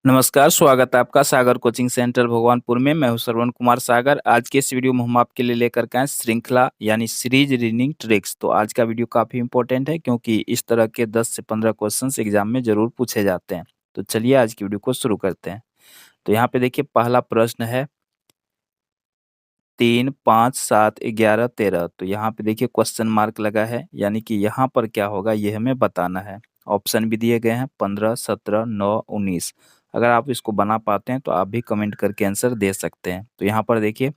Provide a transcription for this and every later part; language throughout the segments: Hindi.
नमस्कार, स्वागत है आपका सागर कोचिंग सेंटर भगवानपुर में। मैं हूं श्रवण कुमार सागर। आज के इस वीडियो में हम आपके लिए लेकर के आए श्रृंखला यानी सीरीज रीडिंग ट्रिक्स। तो आज का वीडियो काफ़ी इंपॉर्टेंट है क्योंकि इस तरह के 10 से 15 क्वेश्चंस एग्जाम में ज़रूर पूछे जाते हैं। तो चलिए आज की वीडियो को शुरू करते हैं। तो यहाँ पे देखिए पहला प्रश्न है 3, 5, 7, 11, 13। तो यहाँ पे देखिए क्वेश्चन मार्क लगा है, यानी कि यहाँ पर क्या होगा ये हमें बताना है। ऑप्शन भी दिए गए हैं 15, 17, 9, 19। अगर आप इसको बना पाते हैं तो आप भी कमेंट करके आंसर दे सकते हैं। तो यहाँ पर देखिए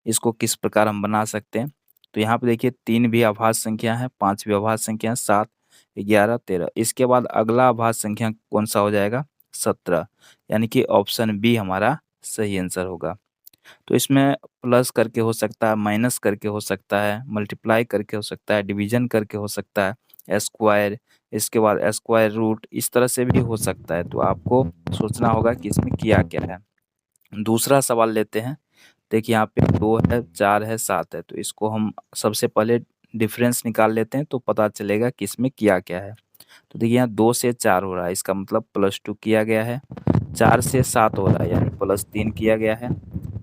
इसको किस प्रकार हम बना सकते हैं। तो यहाँ पे देखिए 3 भी अभाज्य संख्या है, 5 भी अभाज्य संख्या है, 7, 11, 13। इसके बाद अगला अभाज्य संख्या कौन सा हो जाएगा? 17, यानी कि ऑप्शन बी हमारा सही आंसर होगा। तो इसमें प्लस करके हो सकता है, माइनस करके हो सकता है, मल्टीप्लाई करके हो सकता है, डिवीजन करके हो सकता है, स्क्वायर, इसके बाद स्क्वायर रूट, इस तरह से भी हो सकता है। तो आपको सोचना होगा कि इसमें किया क्या है। दूसरा सवाल लेते हैं। देखिए यहाँ पे 2 है, 4 है, 7 है। तो इसको हम सबसे पहले डिफरेंस निकाल लेते हैं तो पता चलेगा कि इसमें किया क्या है। तो देखिए यहाँ 2 से 4 हो रहा है, इसका मतलब +2 किया गया है। 4 से 7 हो रहा है यानी +3 किया गया है।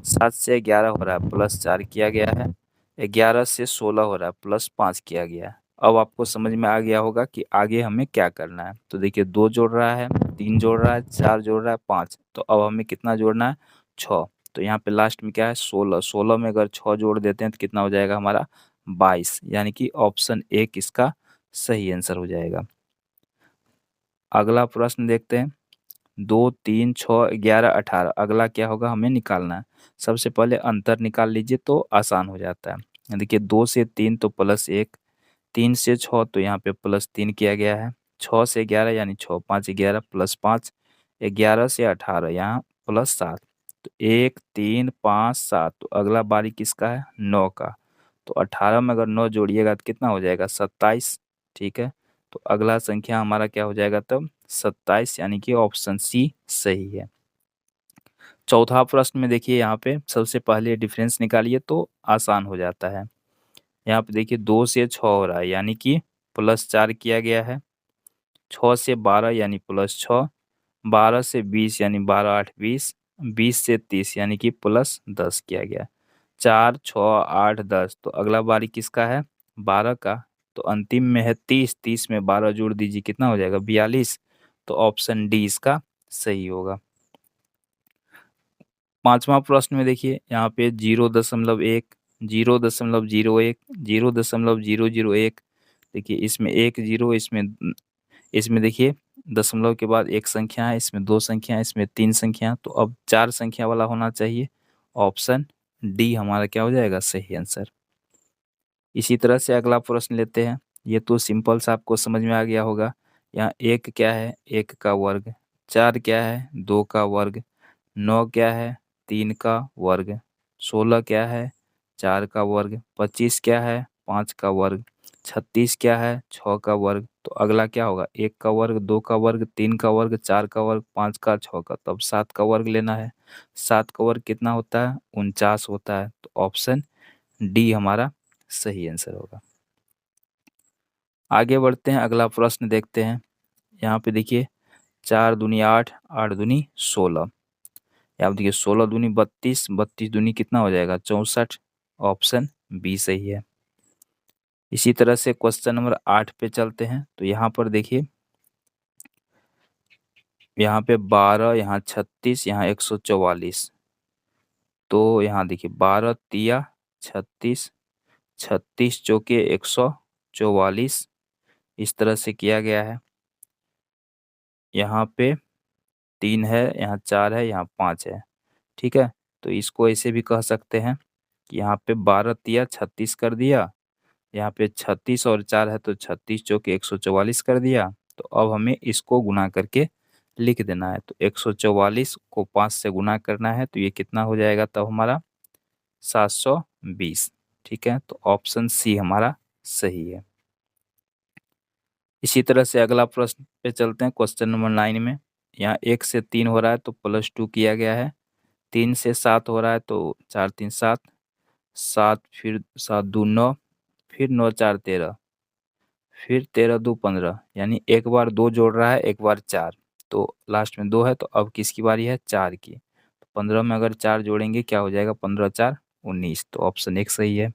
7 से 11 हो रहा है, +4 किया गया है। 11 से 16 हो रहा है, +5 किया गया है। अब आपको समझ में आ गया होगा कि आगे हमें क्या करना है। तो देखिए 2 जोड़ रहा है, 3 जोड़ रहा है, 4 जोड़ रहा है, 5। तो अब हमें कितना जोड़ना है? 6। तो यहाँ पे लास्ट में क्या है? 16। 16 में अगर 6 जोड़ देते हैं तो कितना हो जाएगा हमारा? 22, यानी कि ऑप्शन एक इसका सही आंसर हो जाएगा। अगला प्रश्न देखते हैं। 2, 3, 6, 11, 18। अगला क्या होगा हमें निकालना है। सबसे पहले अंतर निकाल लीजिए तो आसान हो जाता है। देखिए 2 से 3 तो +1, 3 से 6 तो यहाँ पे +3 किया गया है, 6 से 11 यानी 6, 5, 11 +5, 11 से 18 यहाँ +7। तो 1, 3, 5, 7। तो अगला बारी किसका है? 9 का। तो 18 में अगर 9 जोड़िएगा तो कितना हो जाएगा? 27। ठीक है, तो अगला संख्या हमारा क्या हो जाएगा तब? 27, यानी कि ऑप्शन सी सही है। चौथा प्रश्न में देखिए यहाँ पे सबसे पहले डिफरेंस निकालिए तो आसान हो जाता है। यहाँ पे देखिए 2 से 6 हो रहा है यानी कि +4 किया गया है। 6 से 12 यानी +6, 12 से 20 यानी 12, 8, 20, 20 से 30 यानी कि +10 किया गया। 4, 6, 8, 10। तो अगला बारी किसका है? 12 का। तो अंतिम में है 30, 30 में 12 जोड़ दीजिए कितना हो जाएगा? 42। तो ऑप्शन डी इसका सही होगा। पाँचवां प्रश्न में देखिए यहाँ पे 0.1, 0.01, 0.001। देखिए इसमें 1 जीरो, इसमें देखिए दशमलव के बाद एक संख्या है, इसमें 2 संख्या है, इसमें 3 संख्या है। तो अब 4 संख्या वाला होना चाहिए। ऑप्शन डी हमारा क्या हो जाएगा? सही आंसर। इसी तरह से अगला प्रश्न लेते हैं। ये तो सिंपल सा आपको समझ में आ गया होगा। यहाँ 1 क्या है? 1 का वर्ग। 4 क्या है? 2 का वर्ग। 9 क्या है? 3 का वर्ग। 16 क्या है? 4 का वर्ग। 25 क्या है? 5 का वर्ग। 36 क्या है? 6 का वर्ग। तो अगला क्या होगा? 1 का वर्ग, 2 का वर्ग, 3 का वर्ग, 4 का वर्ग, 5 का, 6 का। तब 7 का वर्ग लेना है। 7 का वर्ग कितना होता है? 49 होता है। तो ऑप्शन डी हमारा सही आंसर होगा। आगे बढ़ते हैं, अगला प्रश्न देखते हैं। यहाँ पे देखिए 4 दूनी 8, 8 दूनी 16। यहाँ पे देखिए 16 दूनी 32, 32 दूनी कितना हो जाएगा? 64। ऑप्शन बी सही है। इसी तरह से क्वेश्चन नंबर 8 पे चलते हैं। तो यहाँ पर देखिए यहाँ पे 12, यहाँ 36, यहाँ 144। तो यहाँ देखिए 12 तिया 36, 36 चौके 144। इस तरह से किया गया है। यहाँ पे 3 है, यहाँ 4 है, यहाँ 5 है। ठीक है, तो इसको ऐसे भी कह सकते हैं कि यहाँ पे 12 तिया 36 कर दिया, यहाँ पे 36 और 4 है तो 36 चौके 144 कर दिया। तो अब हमें इसको गुना करके लिख देना है। तो 144 को 5 से गुना करना है, तो ये कितना हो जाएगा तब हमारा? 720। ठीक है, तो ऑप्शन सी हमारा सही है। इसी तरह से अगला प्रश्न पे चलते हैं, क्वेश्चन नंबर 9 में। यहाँ 1 से 3 हो रहा है तो +2 किया गया है। 3 से 7 हो रहा है तो 4 3 7, 7 फिर 7 2 9, फिर 9 4 13, फिर 13 2 15। यानी एक बार 2 जोड़ रहा है, एक बार 4। तो लास्ट में 2 है, तो अब किसकी बारी है? 4 की। तो 15 में अगर 4 जोड़ेंगे क्या हो जाएगा? 15 4 19, तो ऑप्शन 1 सही है।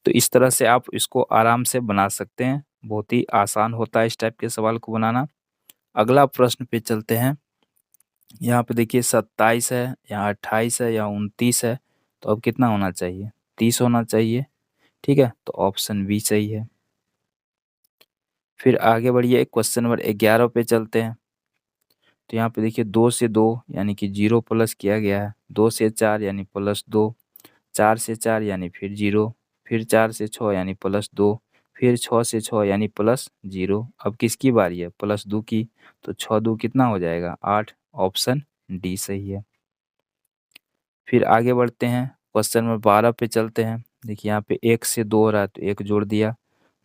तो इस तरह से आप इसको आराम से बना सकते हैं, बहुत ही आसान होता है इस टाइप के सवाल को बनाना। अगला प्रश्न पे चलते हैं। यहाँ पे देखिए 27 है, यहाँ 28 है, यहाँ 29 है, तो अब कितना होना चाहिए? 30 होना चाहिए। ठीक है, तो ऑप्शन बी सही है। फिर आगे बढ़िए, क्वेश्चन नंबर 11 पे चलते हैं। तो यहाँ पे देखिए 2 से 2 यानी कि 0 प्लस किया गया है, 2 से 4 यानी +2, 4 से 4 यानी फिर 0, फिर 4 से 6 यानी +2, फिर 6 से 6 यानी +0। अब किसकी बारी है? +2 की। तो 6 2 कितना हो जाएगा? 8, ऑप्शन डी सही है। फिर आगे बढ़ते हैं, क्वेश्चन नंबर 12 पे चलते हैं। देखिए यहाँ पे 1 से 2 हो रहा है तो 1 जोड़ दिया,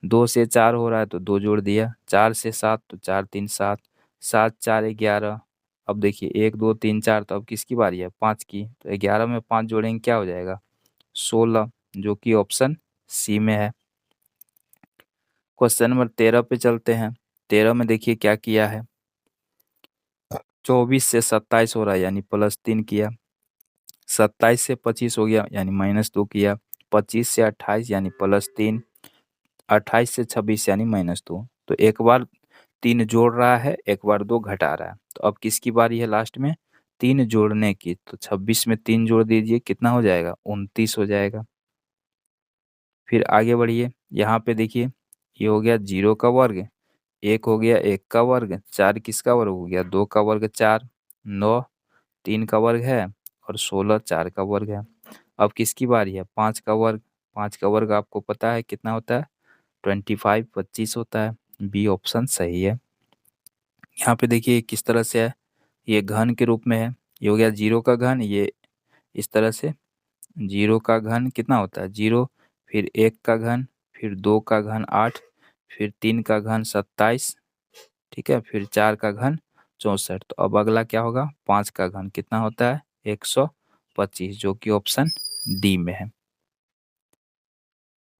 2 से 4 हो रहा है तो 2 जोड़ दिया, 4 से 7 तो 4 3 7, 7 4 11। अब देखिए 1 2 3 4, तो अब किसकी बारी है? 5 की। तो 11 में 5 जोड़ेंगे क्या हो जाएगा? 16, जो कि ऑप्शन सी में है। क्वेश्चन नंबर 13 पे चलते हैं। 13 में देखिए क्या किया है? 24 से 27 हो रहा है यानी +3 किया, 27 से 25 हो गया यानी -2 किया, 25 से 28 यानी +3, 28 से 26 यानी -2। तो एक बार 3 जोड़ रहा है, एक बार 2 घटा रहा है। तो अब किसकी बारी है लास्ट में? 3 जोड़ने की। तो 26 में 3 जोड़ दीजिए, कितना हो जाएगा? 29 हो जाएगा। फिर आगे बढ़िए, यहाँ पे देखिए ये हो गया 0 का वर्ग, 1 हो गया 1 का वर्ग, 4 किसका वर्ग हो गया? 2 का वर्ग 4, 9 3 का वर्ग है, और 16 4 का वर्ग है। अब किसकी बारी है? 5 का वर्ग। 5 का वर्ग आपको पता है कितना होता है? 25 25 होता है। बी ऑप्शन सही है। यहाँ पे देखिए किस तरह से है, ये घन के रूप में है। ये हो गया 0 का घन, ये इस तरह से 0 का घन कितना होता है? 0, फिर 1 का घन, फिर 2 का घन 8, फिर 3 का घन 27, ठीक है, फिर 4 का घन 64। तो अब अगला क्या होगा? 5 का घन कितना होता है? 125, जो कि ऑप्शन डी में है।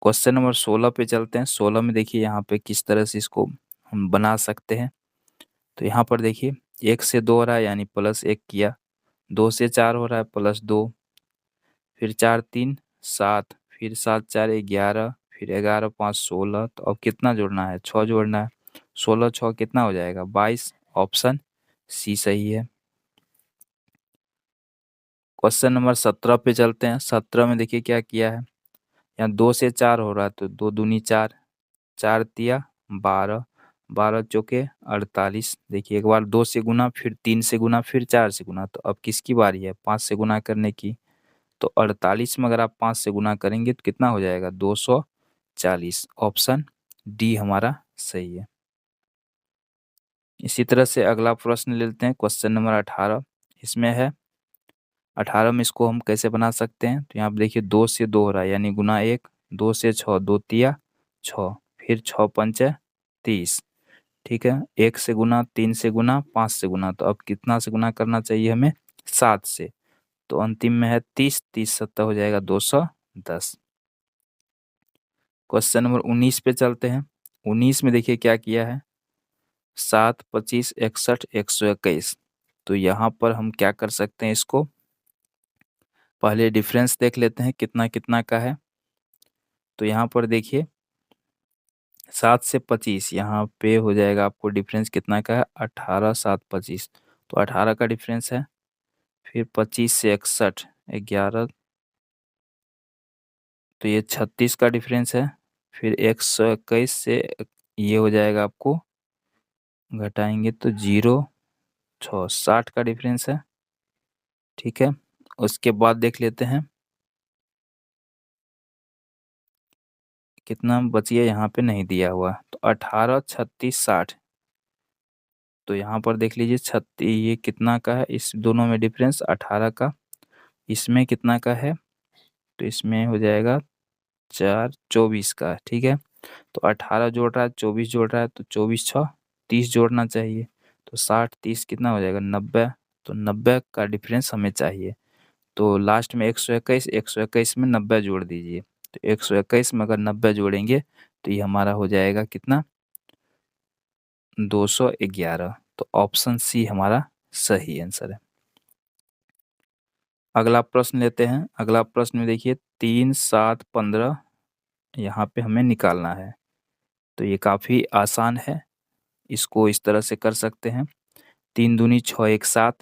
क्वेश्चन नंबर 16 पे चलते हैं। 16 में देखिए यहाँ पे किस तरह से इसको हम बना सकते हैं। तो यहाँ पर देखिए 1 से 2 हो रहा है यानी +1 किया, 2 से 4 हो रहा है +2, फिर 4 3 7, फिर 7 4 11, फिर 11 5 16। तो अब कितना जोड़ना है? 6 जोड़ना है। 16 6 कितना हो जाएगा? 22, ऑप्शन सी सही है। क्वेश्चन नंबर 17 पे चलते हैं। 17 में देखिए क्या किया है, यहाँ 2 से 4 हो रहा है तो 2 दूनी 4, 4 तिया 12, 12 चौके 48। देखिए एक बार 2 से गुना, फिर 3 से गुना, फिर 4 से गुना। तो अब किसकी बारी है? 5 से गुना करने की। तो 48 में अगर आप 5 से गुना करेंगे तो कितना हो जाएगा? 240, ऑप्शन डी हमारा सही है। इसी तरह से अगला प्रश्न ले लेते हैं, क्वेश्चन नंबर 18। इसमें है 18 में इसको हम कैसे बना सकते हैं? तो यहाँ पे देखिए 2 से 2 हो रहा है यानी गुना 1, 2 से 6 2 तिया 6, फिर 6 पंचे 30, ठीक है, 1 से गुना, 3 से गुना, 5 से गुना। तो अब कितना से गुना करना चाहिए हमें? 7 से। तो अंतिम में है 30, 30 सत्ता हो जाएगा 210। क्वेश्चन नंबर 19 पे चलते हैं। 19 में देखिए क्या किया है, 7 25 61 121। तो यहाँ पर हम क्या कर सकते हैं, इसको पहले डिफरेंस देख लेते हैं कितना कितना का है। तो यहाँ पर देखिए 7 से 25 यहाँ पे हो जाएगा आपको डिफरेंस कितना का है? 18 7 25, तो 18 का डिफरेंस है। फिर 25 से 61 11, तो ये 36 का डिफरेंस है। फिर 121 से ये हो जाएगा आपको, घटाएंगे तो 0 6 60 का डिफरेंस है, ठीक है। उसके बाद देख लेते हैं कितना बच गया, यहाँ पे नहीं दिया हुआ। तो 18 36 60, तो यहाँ पर देख लीजिए 36 ये कितना का है, इस दोनों में डिफरेंस 18 का, इसमें कितना का है? तो इसमें हो जाएगा 4 24 का, ठीक है। तो 18 जोड़ रहा है, 24 जोड़ रहा है, तो 24 6 30 जोड़ना चाहिए। तो 60 30 कितना हो जाएगा? 90। तो 90 का डिफरेंस हमें चाहिए। तो लास्ट में 121, 121 में 90 जोड़ दीजिए। तो 121 में अगर 90 जोड़ेंगे तो ये हमारा हो जाएगा कितना? 211। तो ऑप्शन सी हमारा सही आंसर है। अगला प्रश्न लेते हैं। अगला प्रश्न में देखिए 3, 7, 15 यहाँ पे हमें निकालना है। तो ये काफ़ी आसान है, इसको इस तरह से कर सकते हैं। 3 दूनी 6, 1 7,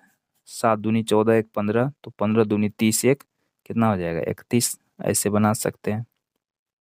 7 दूनी 14, 1 15, तो 15 दूनी 30, एक कितना हो जाएगा 31, ऐसे बना सकते हैं।